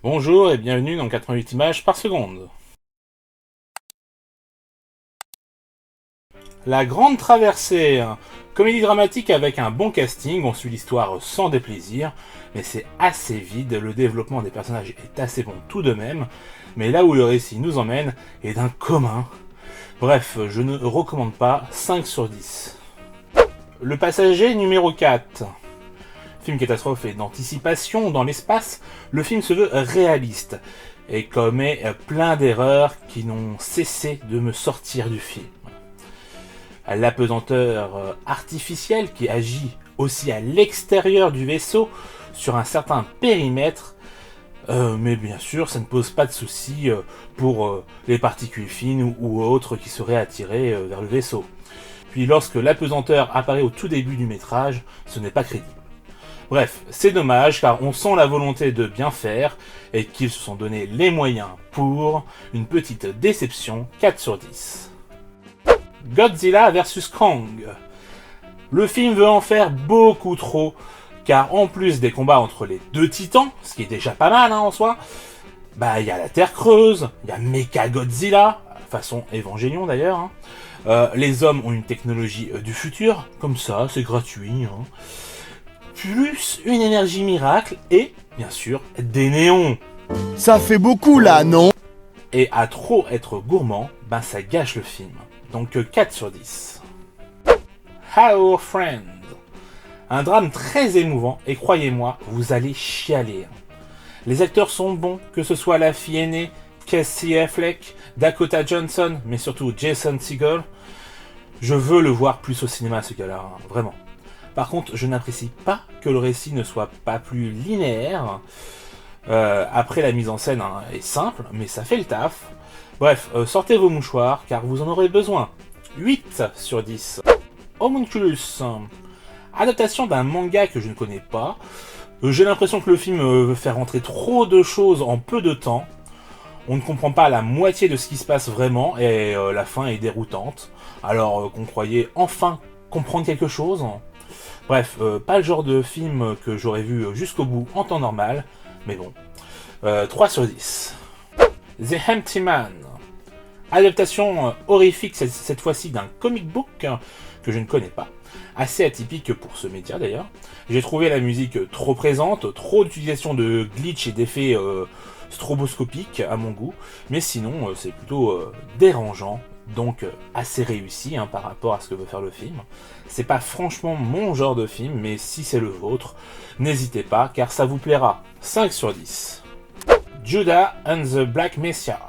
Bonjour et bienvenue dans 88 images par seconde. La Grande Traversée, comédie dramatique avec un bon casting, on suit l'histoire sans déplaisir, mais c'est assez vide, le développement des personnages est assez bon tout de même, mais là où le récit nous emmène est d'un commun. Bref, je ne recommande pas, 5 sur 10. Le passager numéro 4. Film catastrophe et d'anticipation dans l'espace, le film se veut réaliste et commet plein d'erreurs qui n'ont cessé de me sortir du film. L'apesanteur artificielle qui agit aussi à l'extérieur du vaisseau sur un certain périmètre, mais bien sûr ça ne pose pas de soucis pour les particules fines ou autres qui seraient attirées vers le vaisseau. Puis lorsque l'apesanteur apparaît au tout début du métrage, ce n'est pas crédible. Bref, c'est dommage car on sent la volonté de bien faire et qu'ils se sont donné les moyens pour une petite déception 4 sur 10. Godzilla vs Kong. Le film veut en faire beaucoup trop car en plus des combats entre les deux titans, ce qui est déjà pas mal en soi, il y a la Terre creuse, il y a Mecha Godzilla, façon Évangélion d'ailleurs. Les hommes ont une technologie du futur, comme ça, c'est gratuit. Plus une énergie miracle et, bien sûr, des néons. Ça fait beaucoup là, non? Et à trop être gourmand, ça gâche le film. Donc 4 sur 10. Our Friend. Un drame très émouvant et croyez-moi, vous allez chialer. Les acteurs sont bons, que ce soit la fille aînée, Casey Affleck, Dakota Johnson, mais surtout Jason Segel. Je veux le voir plus au cinéma ce gars-là, vraiment. Par contre, je n'apprécie pas que le récit ne soit pas plus linéaire. Après, la mise en scène est simple, mais ça fait le taf. Bref, sortez vos mouchoirs, car vous en aurez besoin. 8 sur 10. Homunculus. Adaptation d'un manga que je ne connais pas. J'ai l'impression que le film veut faire rentrer trop de choses en peu de temps. On ne comprend pas la moitié de ce qui se passe vraiment, et la fin est déroutante. Alors qu'on croyait enfin comprendre quelque chose. Bref, pas le genre de film que j'aurais vu jusqu'au bout en temps normal, mais bon. 3 sur 10. The Empty Man. Adaptation horrifique cette fois-ci d'un comic book que je ne connais pas. Assez atypique pour ce média d'ailleurs. J'ai trouvé la musique trop présente, trop d'utilisation de glitch et d'effets stroboscopiques à mon goût, mais sinon c'est plutôt dérangeant. Donc assez réussi par rapport à ce que veut faire le film. C'est pas franchement mon genre de film, mais si c'est le vôtre, n'hésitez pas, car ça vous plaira. 5 sur 10. Judas and the Black Messiah.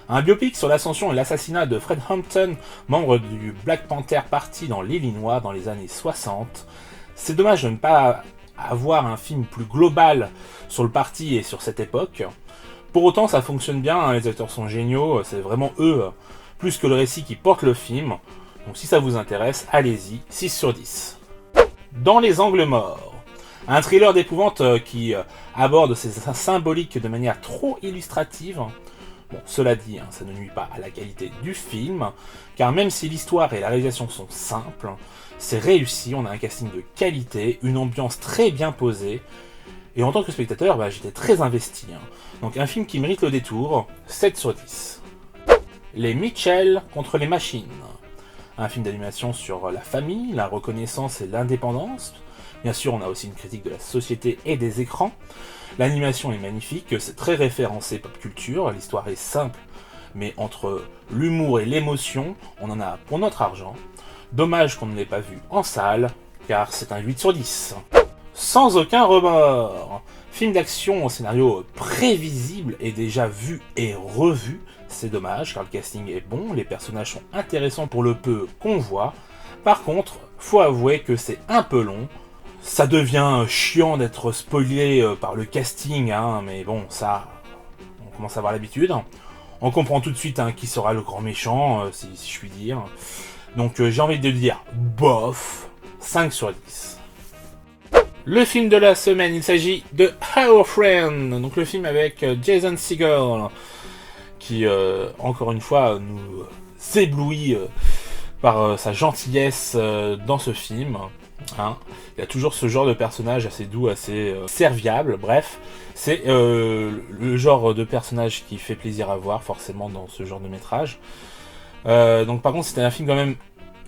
Un biopic sur l'ascension et l'assassinat de Fred Hampton, membre du Black Panther Party dans l'Illinois dans les années 60. C'est dommage de ne pas avoir un film plus global sur le parti et sur cette époque. Pour autant, ça fonctionne bien, les acteurs sont géniaux, c'est vraiment eux plus que le récit qui porte le film. Donc si ça vous intéresse, allez-y, 6 sur 10. Dans les angles morts. Un thriller d'épouvante qui aborde ces symboliques de manière trop illustrative. Bon, cela dit, ça ne nuit pas à la qualité du film, car même si l'histoire et la réalisation sont simples, c'est réussi, on a un casting de qualité, une ambiance très bien posée, et en tant que spectateur, j'étais très investi. Donc un film qui mérite le détour, 7 sur 10. Les Mitchell contre les machines. Un film d'animation sur la famille, la reconnaissance et l'indépendance. Bien sûr, on a aussi une critique de la société et des écrans. L'animation est magnifique, c'est très référencé pop culture, l'histoire est simple, mais entre l'humour et l'émotion, on en a pour notre argent. Dommage qu'on ne l'ait pas vu en salle, car c'est un 8 sur 10. Sans aucun remords. Film d'action au scénario prévisible et déjà vu et revu. C'est dommage car le casting est bon, les personnages sont intéressants pour le peu qu'on voit. Par contre, faut avouer que c'est un peu long. Ça devient chiant d'être spoilé par le casting, mais bon, ça, on commence à avoir l'habitude. On comprend tout de suite qui sera le grand méchant, si je puis dire. Donc j'ai envie de dire bof, 5 sur 10. Le film de la semaine, il s'agit de Our Friend, donc le film avec Jason Segel, qui, encore une fois, nous éblouit par sa gentillesse dans ce film. Hein. Il y a toujours ce genre de personnage assez doux, assez serviable, bref. C'est le genre de personnage qui fait plaisir à voir, forcément, dans ce genre de métrage. Donc par contre, c'était un film quand même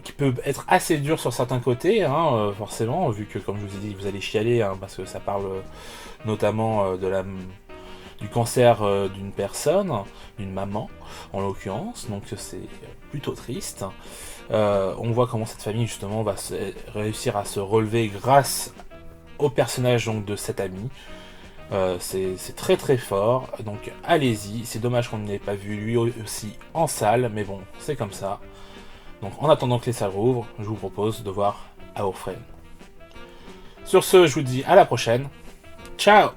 qui peut être assez dur sur certains côtés, hein, forcément, vu que, comme je vous ai dit, vous allez chialer, hein, parce que ça parle notamment du cancer d'une personne, d'une maman, en l'occurrence, donc c'est plutôt triste. On voit comment cette famille, justement, va réussir à se relever grâce au personnage donc, de cet ami. C'est très très fort, donc allez-y. C'est dommage qu'on ne l'ait pas vu lui aussi en salle, mais bon, c'est comme ça. Donc en attendant que les salles rouvrent, je vous propose de voir Our Friend. Sur ce, je vous dis à la prochaine. Ciao!